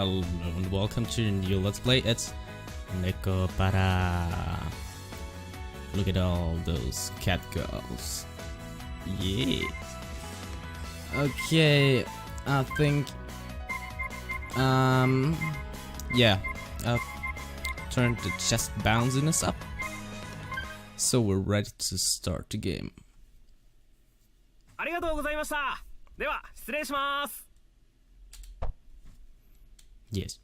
Hello and welcome to a new Let's Play. It's Nekopara. Look at all those Catgirls. Yeah. Okay, I think yeah, I've turned the chest bounciness up, so we're ready to start the game. ありがとうございました。では失礼します。 Yes.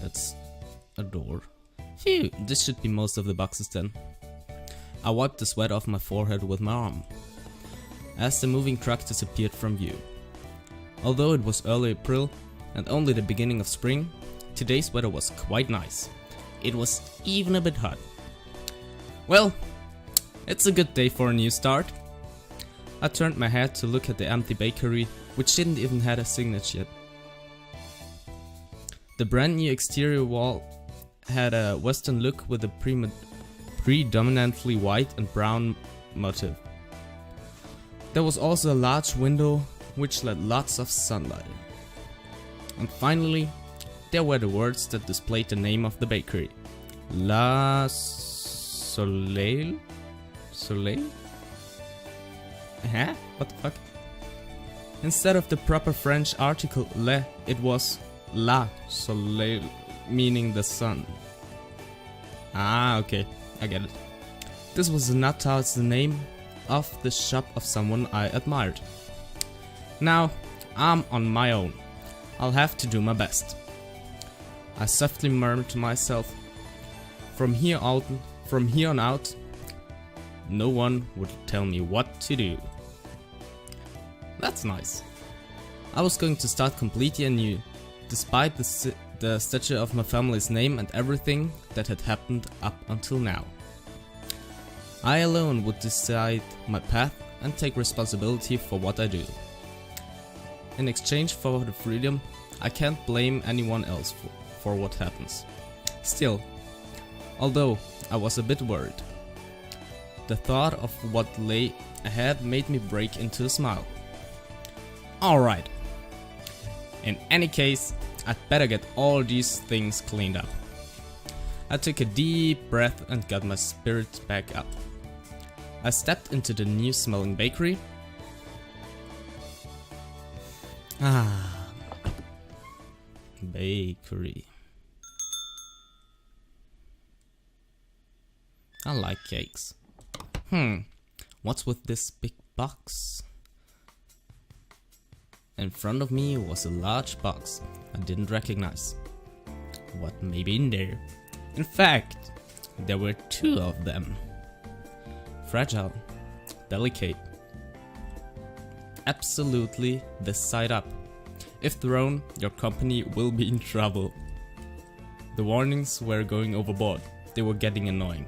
That's a door. Phew, this should be most of the boxes then. I wiped the sweat off my forehead with my arm as the moving truck disappeared from view. Although it was early April and only the beginning of spring, today's weather was quite nice. It was even a bit hot. Well, it's a good day for a new start. I turned my head to look at the empty bakery, which didn't even have a signature yet. The brand new exterior wall had a western look with a predominantly white and brown motif. There was also a large window which let lots of sunlight in. And finally, there were the words that displayed the name of the bakery. La Soleil? Soleil? Huh? What the fuck? Instead of the proper French article le, it was la soleil, meaning the sun. Ah, okay, I get it. This was a nod towards the name of the shop of someone I admired. Now, I'm on my own. I'll have to do my best. I softly murmured to myself. From here on out, no one would tell me what to do. That's nice. I was going to start completely anew, despite the statue of my family's name and everything that had happened up until now. I alone would decide my path and take responsibility for what I do. In exchange for the freedom, I can't blame anyone else for what happens. Still, although I was a bit worried, the thought of what lay ahead made me break into a smile. Alright. In any case, I'd better get all these things cleaned up. I took a deep breath and got my spirits back up. I stepped into the new smelling bakery. Bakery. I like cakes. What's with this big box? In front of me was a large box I didn't recognize. What may be in there? In fact, there were two of them. Fragile, delicate, absolutely this side up. If thrown, your company will be in trouble. The warnings were going overboard. They were getting annoying.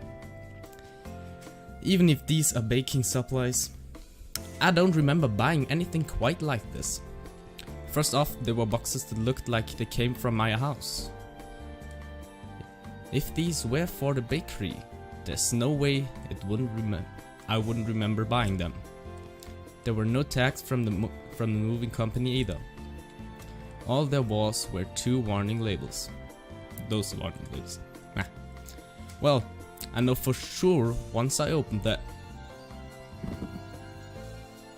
Even if these are baking supplies, I don't remember buying anything quite like this. First off, there were boxes that looked like they came from my house. If these were for the bakery, there's no way I wouldn't remember buying them. There were no tags from the moving company either. All there was were two warning labels. Those warning labels. Nah. Well, I know for sure once I opened that.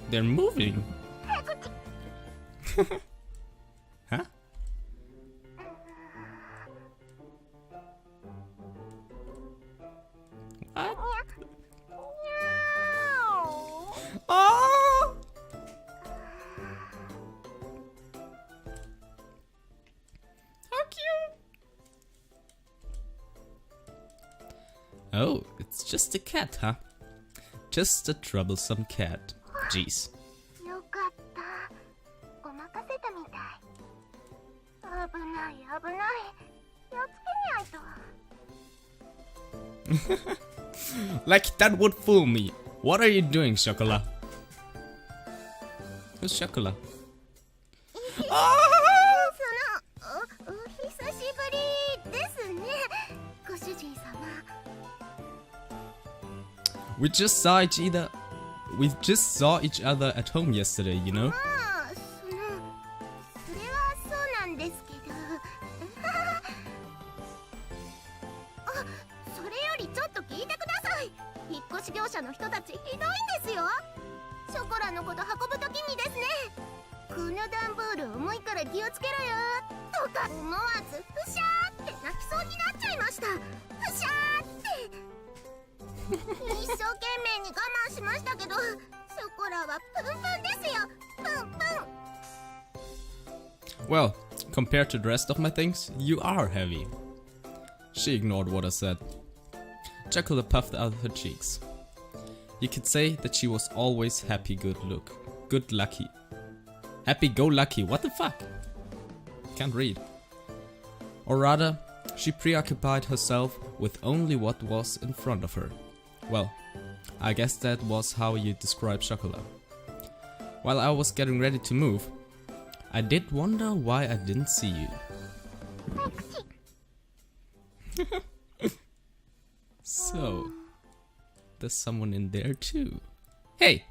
They're moving. Huh? What? Oh! How cute! Oh, it's just a cat, huh? Just a troublesome cat. Jeez. Like that would fool me. What are you doing, Chocolat? Who's Chocolat? We just saw each other at home yesterday, you know? 業者の人たちひどいんですよ。ショコラのこと運ぶときにですね、この段ボール重いから気をつけろよとか思わずふしゃーって泣きそうになっちゃいました。ふしゃーって一生懸命に我慢しましたけど、ショコラはプンプンですよ。プンプン。 Well, compared to the rest of my things, you are heavy. She ignored what I said. Chocolate puffed out her cheeks. You could say that she was always good lucky. Happy-go-lucky, what the fuck? Can't read. Or rather, she preoccupied herself with only what was in front of her. Well, I guess that was how you describe Chocolate. While I was getting ready to move, I did wonder why I didn't see you. So, there's someone in there too. Hey!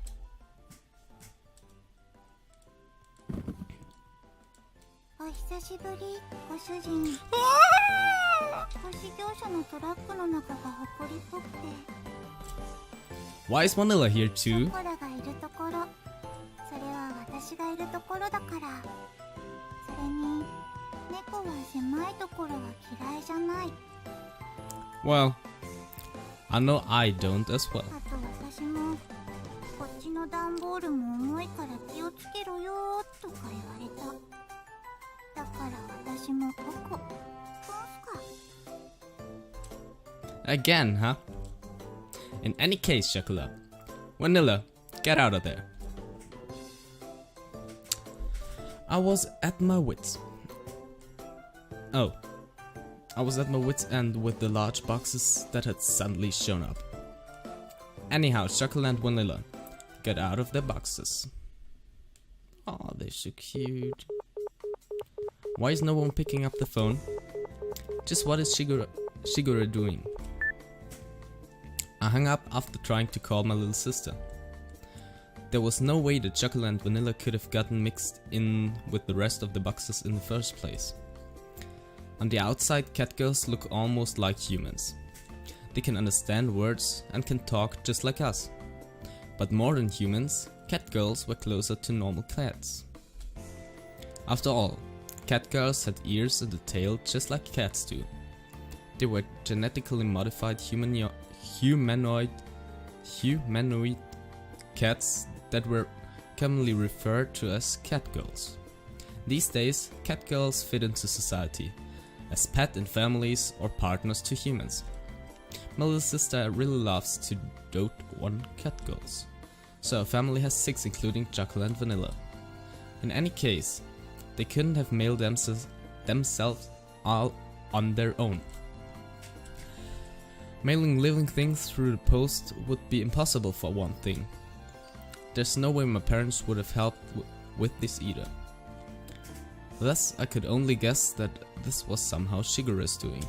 お久しぶり、ご主人。ご事業者のトラックの中が埃っぽくて。Why is Manila here シ too? ョコラがいるところ、それは私がいるところだから。それに、猫は狭いところは嫌いじゃない。Well, I know I don't as well. あと私も、こっちの段ボールも重いから気をつけろよーとか言われた。だから私もここ、Again, huh? In any case, Chocolate. Vanilla, get out of there. I was at my wits' end with the large boxes that had suddenly shown up. Anyhow, Chocolate and Vanilla, get out of their boxes. Aw, they're so cute. Why is no one picking up the phone? Just what is Shigure doing? I hung up after trying to call my little sister. There was no way that Chocolate and Vanilla could have gotten mixed in with the rest of the boxes in the first place. On the outside, Catgirls look almost like humans. They can understand words and can talk just like us. But more than humans, Catgirls were closer to normal cats. After all, Catgirls had ears and a tail just like cats do. They were genetically modified humanoid cats that were commonly referred to as catgirls. These days, catgirls fit into society, as pet in families or partners to humans. My little sister really loves to dote on catgirls, so our family has 6 including Chocolate and Vanilla. In any case, they couldn't have mailed themselves all on their own. Mailing living things through the post would be impossible for one thing. There's no way my parents would have helped with this either. Thus, I could only guess that this was somehow Shigure's doing.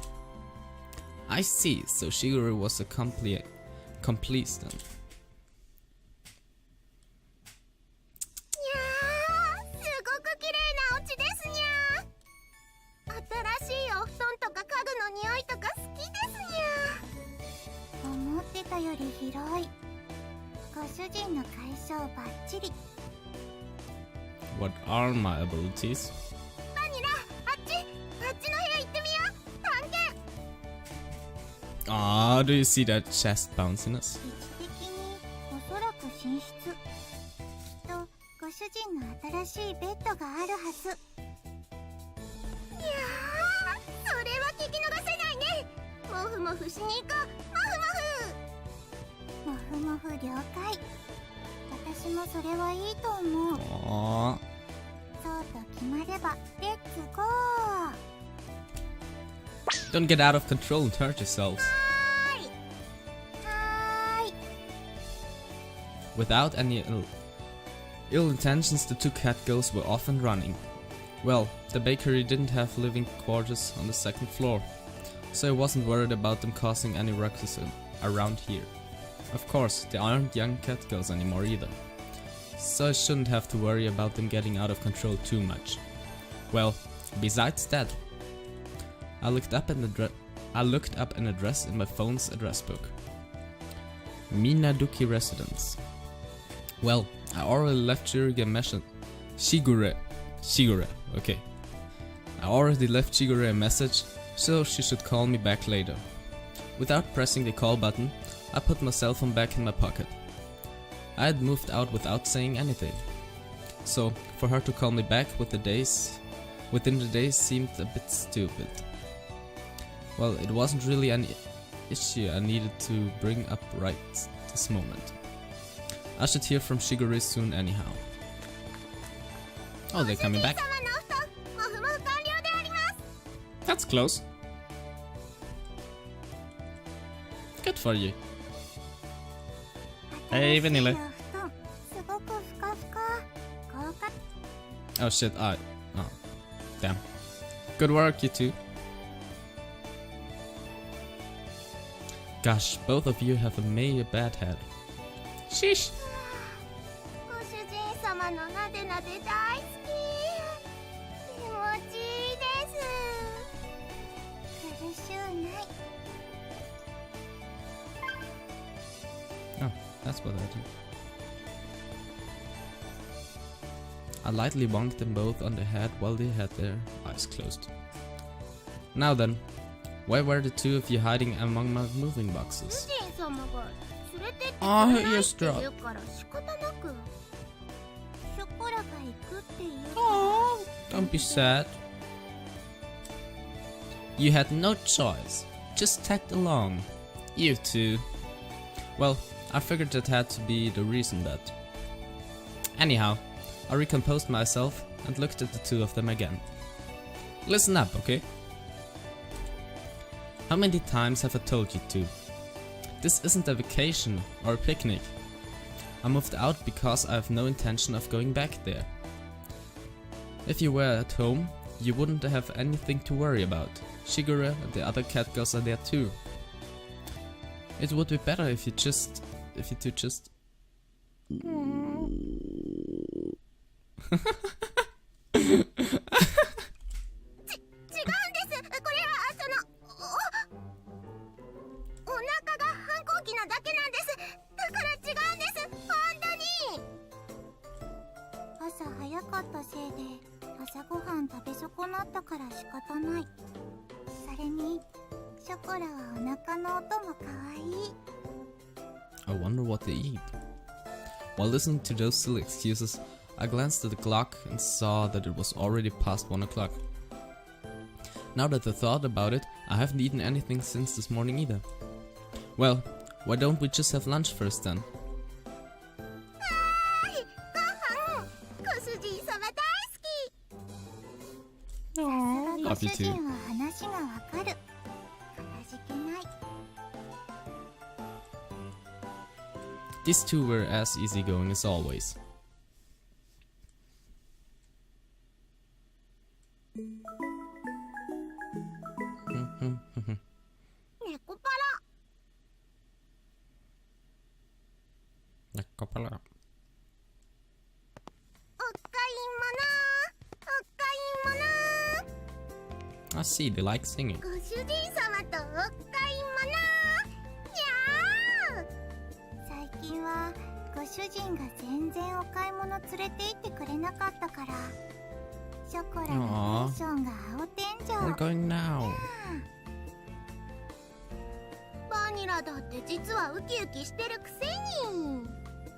I see, so Shigure was a complice then. ご主人の解消バッチリ。 What are my abilities? バニラ、あっちの部屋行ってみよう。探検。Ah, do you see that chest bounciness? 位置的におそらく寝室。きっとご主人の新しいベッドがあるはず。いやー、それは聞き逃せないね。もふもふしに行こう。もふもふ了解。私もそれはいいと思う。Aww. そうと決まればレッツゴー。 Don't get out of control and hurt yourselves. はーい。 Without any ill intentions, the 2 catgirls were off and running. Well, the bakery didn't have living quarters on the 2nd floor, so I wasn't worried about them causing any ruckus around here. Of course, they aren't young catgirls anymore either, so I shouldn't have to worry about them getting out of control too much. Well, besides that, I looked up an address in my phone's address book. Minaduki residence. Well, I already left Shigure a message. Shigure, okay. I already left Shigure a message, so she should call me back later. Without pressing the call button, I put my cell phone back in my pocket. I had moved out without saying anything. So, for her to call me back within the days seemed a bit stupid. Well, it wasn't really an issue I needed to bring up right this moment. I should hear from Shigure soon anyhow. Oh, they're coming back. That's close. Good for you. Hey, Vanilla. Oh shit, oh, damn. Good work, you two. Gosh, both of you have a major bad head. Sheesh. Oh, that's what I do. I lightly bonked them both on the head while they had their eyes closed. Now then, where were the two of you hiding among my moving boxes? Oh, eavesdrop. Oh, don't be sad. You had no choice. Just tagged along. You two. Well, I figured that had to be the reason that. Anyhow, I recomposed myself and looked at the two of them again. Listen up, okay? How many times have I told you to? This isn't a vacation or a picnic. I moved out because I have no intention of going back there. If you were at home, you wouldn't have anything to worry about. Shigure and the other Catgirls are there too. It would be better if you two just... I wonder what they eat. While listening to those silly excuses, I glanced at the clock and saw that it was already past 1 o'clock. Now that I thought about it, I haven't eaten anything since this morning either. Well, why don't we just have lunch first then? Aww, love you too. These two were as easygoing as always. Nekopara. I see, they like singing. Aww, we're going now. バニラだって実はウキウキしてるくせに。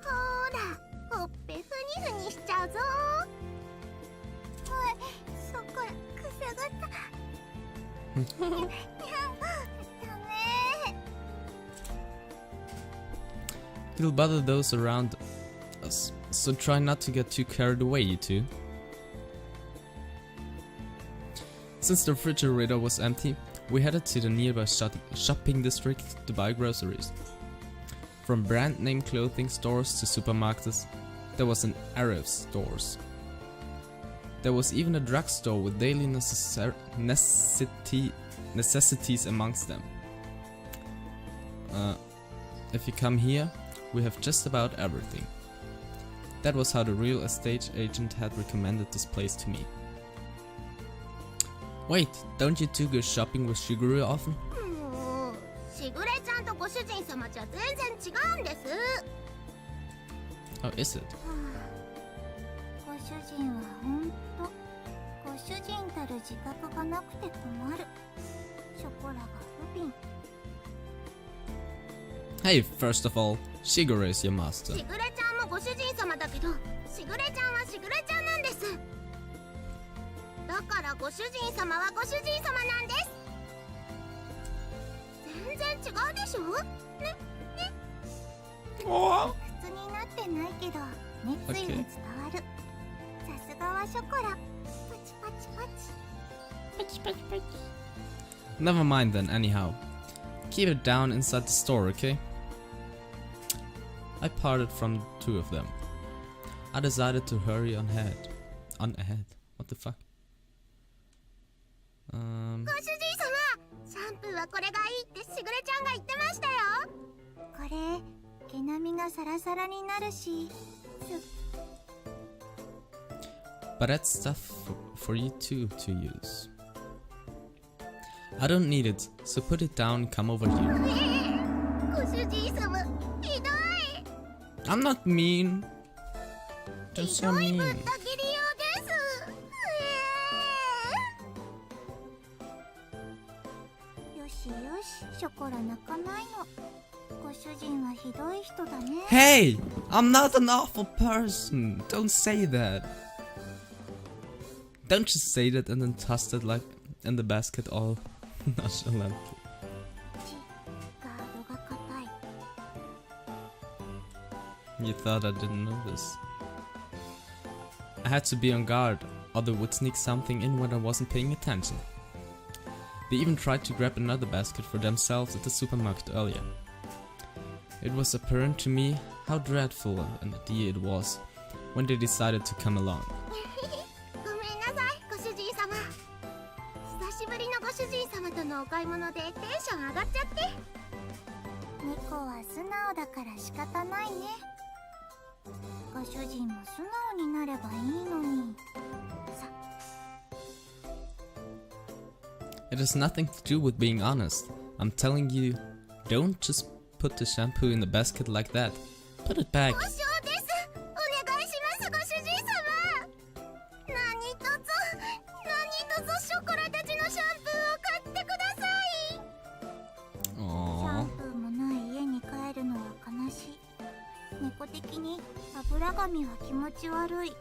ほら、ほっぺふにふにしちゃうぞ。おい、そこらくすぐった。ダメ。It'll bother those around us, so try not to get too carried away, you two. Since the refrigerator was empty, we headed to the nearby shopping district to buy groceries. From brand name clothing stores to supermarkets, there was an array of stores. There was even a drugstore with daily necessities amongst them. If you come here, we have just about everything. That was how the real estate agent had recommended this place to me. Wait, don't you two go shopping with Shigure often? しぐれちゃんとごご主人様じゃ全然違うんです。 Oh, is it? ご主人はほんとご主人たる自覚がなくて困る。ショコラが不憫。 Hey, first of all, Shigure is your master. しぐれちゃんもご主人様だけど、しぐれちゃんはしぐれちゃんなんです。だからご主人様はご主人様なんです。全然違うでしょ。ね、Oh. 普通になってないけど熱意に伝わる。さすがはショコラ。パチパチパチ。パチパチパチ。 Never mind then, anyhow. Keep it down inside the store, okay? I parted from two of them. I decided to hurry on ahead. What the fuck? ご主人様、シャンプーはこれがいいってしぐれちゃんが言ってましたよ。これ毛並みがサラサラになるし。 But that's stuff for you two to use. I don't need it, so put it down and come over here. ご主人様、ひどい。 I'm not mean. Don't so ひどい mean. ぶった切りようです。よしよし、ショコラ泣かないの。ご主人はひどい人だね。 Hey! I'm not an awful person. Don't say that. Don't just say that and then toss it like in the basket all nonchalantly. ガードが硬い。 You thought I didn't notice. I had to be on guard, or they would sneak something in when I wasn't paying attention. They even tried to grab another basket for themselves at the supermarket earlier. It was apparent to me how dreadful an idea it was when they decided to come along. ごめんなさい、ご主人様。久しぶりのご主人様とのお買い物でテンション上がっちゃって。猫は素直だから仕方ないね。ご主人も素直になればいいのに。さ。 It has nothing to do with being honest. I'm telling you, don't just put the shampoo in the basket like that. Put it back. 交渉です。お願いします、ご主人様。何とぞショコラたちのシャンプーを買ってください。シャ Aww. ンプーもない家に帰るのは悲しい。猫的に油髪は気持ち悪い。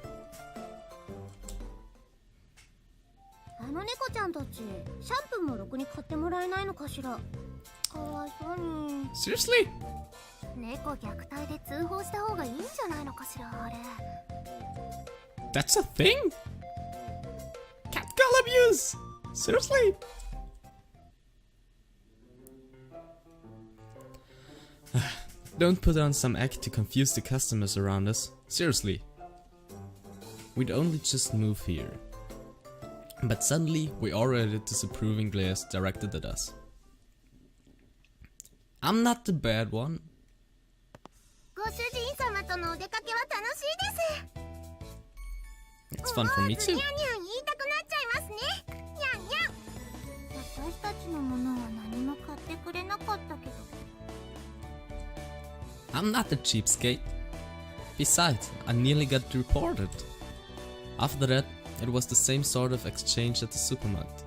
あの猫ちゃんたち、シャンプーもろくに買ってもらえないのかしら。かわいそうに。 Seriously? 猫虐待で通報した方がいいんじゃないのかしら、あれ。 That's a thing? Catgirl abuse? Seriously? Don't put on some act to confuse the customers around us. Seriously. We'd only just move here. But suddenly, we already had disapproving glares directed at us. I'm not the bad one. ご主人様とのお出かけは楽しいです。 It's fun for me ニャ too. ンニャン言いたくなっちゃいますね。ニャンニャン。私たちのものは何も買ってくれなかったけど。 I'm not a cheapskate. Besides, I nearly got reported. After that, it was the same sort of exchange at the supermarket.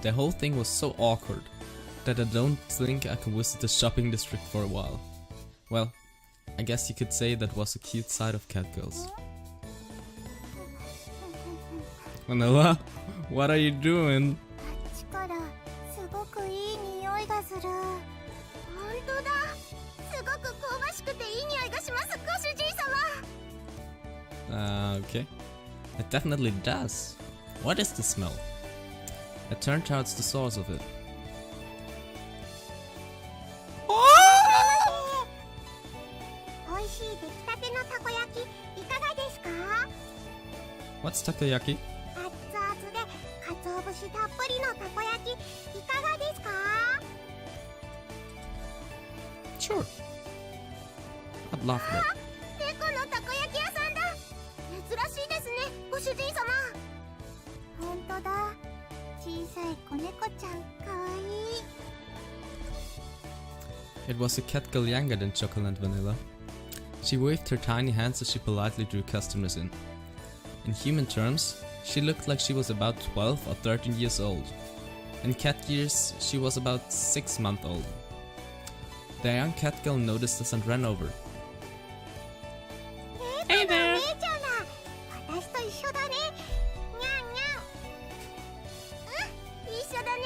The whole thing was so awkward that I don't think I can visit the shopping district for a while. Well, I guess you could say that was a cute side of Catgirls. Vanilla, what are you doing? あっちからすごくいい匂いがする。本当だ。すごく香ばしくていい匂いがします、ご主人様。 Okay. It definitely does. What is the smell? I turned towards the source of it. 美味しい出来たてのたこ焼き、いかがですか？ What's takoyaki? 熱々で鰹節たっぷりのたこ焼き、いかがですか？ Sure. I'd love that. 猫のたこ焼き屋さんだ。珍しいですね、ご主人様。本当だ。小さい子猫ちゃん、かわいい。It was a cat girl younger than Chocolate Vanilla. She waved her tiny hands as she politely drew customers in. In human terms, she looked like she was about 12 or 13 years old. In cat years, she was about 6 months old. The young cat girl noticed us and ran over. Hey there! 姉ちゃんだ。私と一緒だね。にゃんにゃん。うん、一緒だね。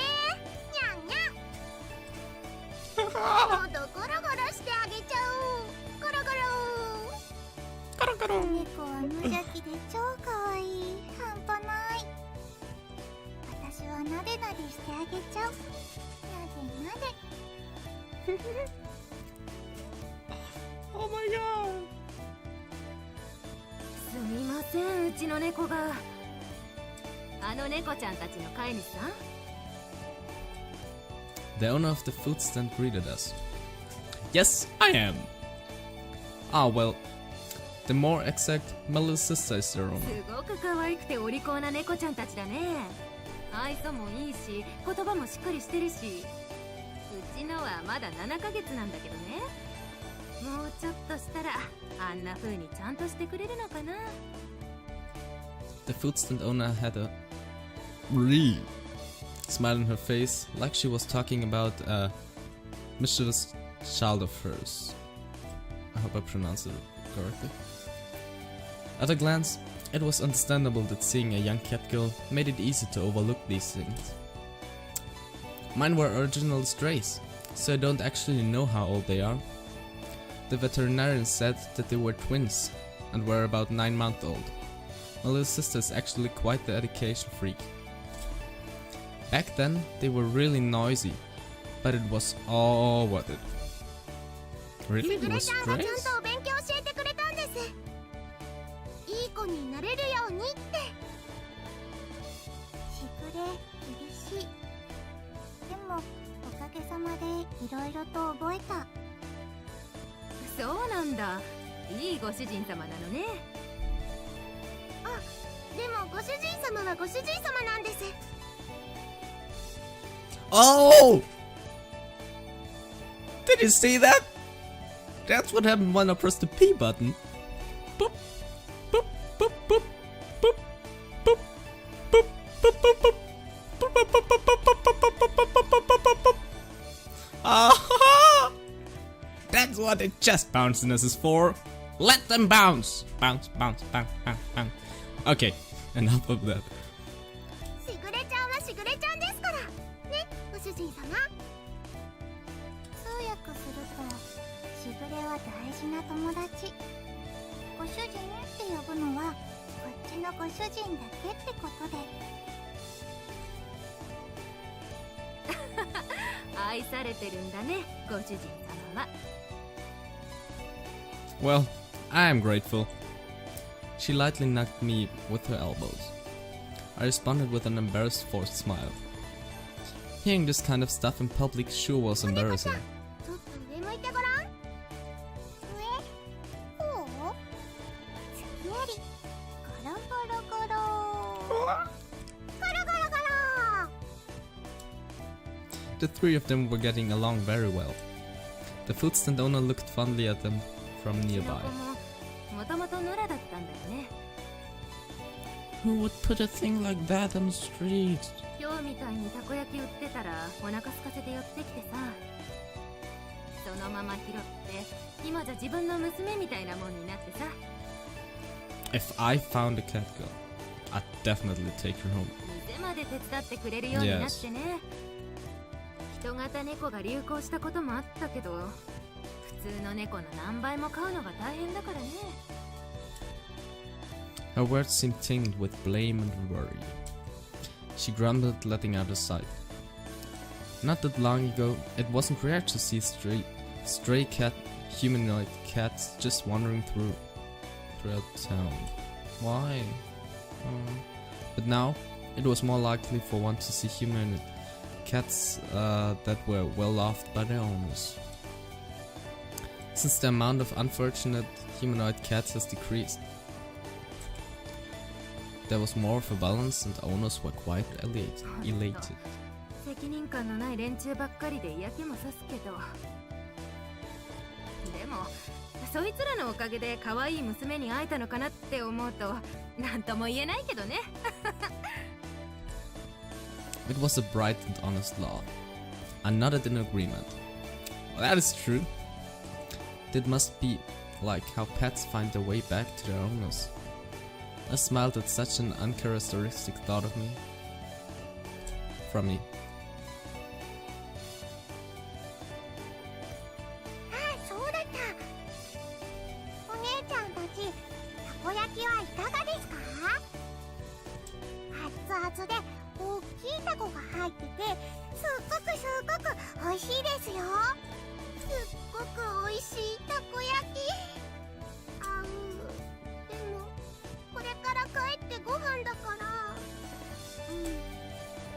にゃんにゃん。もっとゴロゴロしてあげちゃおう。ゴロゴロ。ゴロゴロ。猫は無邪気で超可愛い。半端ない。私はなでなでしてあげちゃう。なでなで。Oh my god! すみません、うちの猫が。あの猫ちゃんたちの飼い主さん？ The owner of the food stand greeted us. Yes, I am! Ah, well, the more exact, my little sister is their owner. すごく可愛くてお利口な猫ちゃんたちだね。愛想もいいし、言葉もしっかりしてるし。うちのはまだ7ヶ月なんだけどね。もうちょっとしたらあんな風にちゃんとしてくれるのかな。 The food stand owner had a really smile on her face, like she was talking about a mischievous child of hers. I hope I pronounced it correctly. At a glance, it was understandable that seeing a young cat girl made it easy to overlook these things. Mine were original strays, so I don't actually know how old they are. The veterinarian said that they were twins and were about 9 months old. My little sister is actually quite the education freak. Back then, they were really noisy, but it was all worth it. Really? It was ちゃんがちゃん strays? とお勉強教えてくれたんです。いい子になれるようにって。しぐれ、厳しい。でもおかげさまでいろいろと覚えた。そうなんだ。いいご主人様なのね。あ、でもご主人様はご主人様なんです。 Oh! Did you see that? That's what happened when I pressed the P button. Boop, boop, boop, boop, boop, boop, boop, boop, boop, boop. Ah! That's what the chest bounciness is for. Let them bounce. Bounce, bounce, bounce, bounce, bounce. Okay, enough of that. しぐれちゃんはしぐれちゃんですから。ね、ご主人様。通訳すると、しぐれは大事な友達。ご主人って呼ぶのは、こっちのご主人だけってことで。愛されてるんだね、ご主人様は。Well, I am grateful. She lightly knocked me with her elbows. I responded with an embarrassed forced smile. Hearing this kind of stuff in public sure was embarrassing. ちょっと上向いてごらん。上？こう？つきあり。ゴロゴロゴロ。ゴロゴロゴロ。 The three of them were getting along very well. The food stand owner looked fondly at them from うちの nearby. 子ももともと野良だったんだよね。 Who would put a thing like that on the street? 今日みたいにたこ焼き売ってたらお腹空かせて寄ってきてさ、そのまま拾って今じゃ自分の娘みたいなもんになってさ。 If I found a cat girl, I'd definitely take her home. 店まで手伝ってくれるようになってね。人型猫が流行したこともあったけど、普通の猫の何倍も飼うのが大変だからね。 Her words seemed tinged with blame and worry. She grumbled, letting out a sigh. Not that long ago, it wasn't rare to see stray humanoid cats just wandering throughout town. Why? But now, it was more likely for one to see humanoid cats that were well loved by their owners. Since the amount of unfortunate humanoid cats has decreased, there was more of a balance and owners were quite elated. 責任感のない連中ばっかりで嫌気もさすけど、でもそいつらのおかげで可愛い娘に会えたのかなって思うとなんとも言えないけどね。It was a bright and honest laugh. I nodded in agreement. That is true. It must be like how pets find their way back to their owners. I smiled at such an uncharacteristic thought of me. From me. あ、そうだった。お姉ちゃんたち、たこ焼きはいかがですか？熱々で大きいタコが入ってて、すっごく美味しいですよ。すっごく美味しいたこ焼き。でもこれから帰ってご飯だから。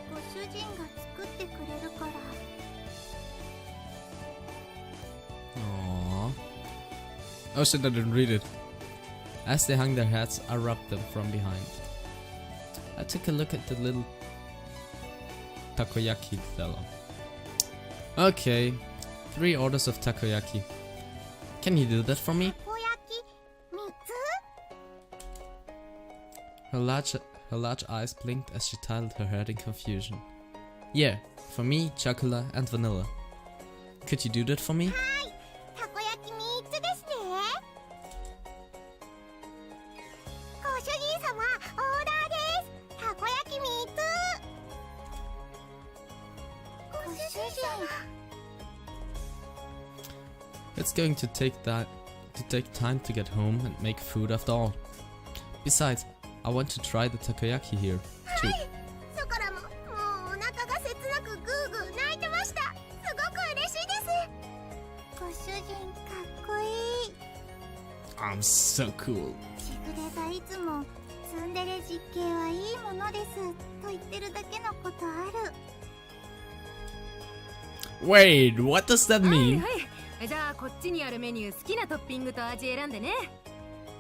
ご主人が作ってくれるから。Aww. Oh shit, I didn't read it. As they hung their hats, I rubbed them from behind. I took a look at the little takoyaki fella. Okay, 3 orders of takoyaki. Can you do that for me? たこ焼き3つ？ Her large eyes blinked as she tilted her head in confusion. Yeah, for me, chocolate and vanilla. Could you do that for me? たこ焼き3つですね。ご主人様、オーダーです。たこ焼き3つ。ご主人様。 It's going to take time to get home and make food after all. Besides, I want to try the takoyaki here too. ソコラももうお腹が切なくグーグー泣いてました。すごく嬉しいです。ご主人かっこいい。I'm so cool. シグレがいつもツンデレ実刑はいいものですと言ってるだけのことある。Wait, what does that はい mean? はいじゃあこっちにあるメニュー好きなトッピングと味選んでね。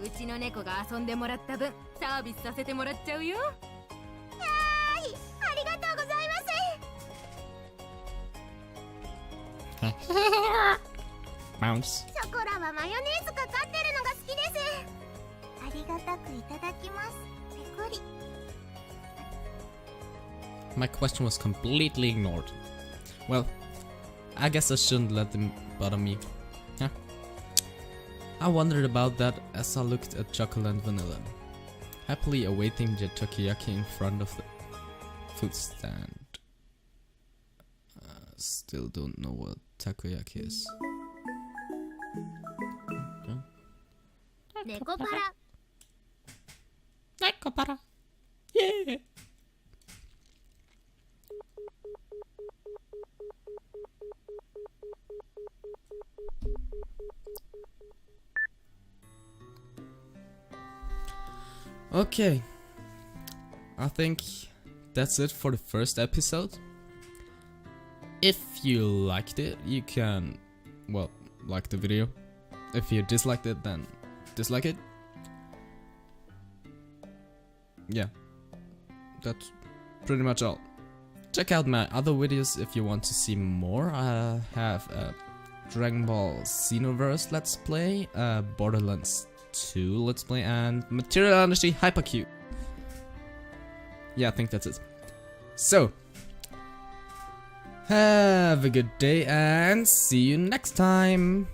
うちの猫が遊んでもらった分サービスさせてもらっちゃうよ。はい、ありがとうございます。 Bounce. ショコラはマヨネーズかかってるのが好きです。ありがたくいただきます。ペコリ。 My question was completely ignored. Well, I guess I shouldn't let them bother me. Yeah. I wondered about that as I looked at chocolate and vanilla, happily awaiting the takoyaki in front of the food stand. Still don't know what takoyaki is. ネコパラ。 Nekopara. Yeah. Okay, I think that's it for the first episode. If you liked it, you can, well, like the video. If you disliked it, then dislike it. Yeah, that's pretty much all. Check out my other videos if you want to see more. I have a Dragon Ball Xenoverse Let's Play, Borderlands 2 Let's Play, and Material Energy Hypercube. Yeah, I think that's it. So, have a good day and see you next time.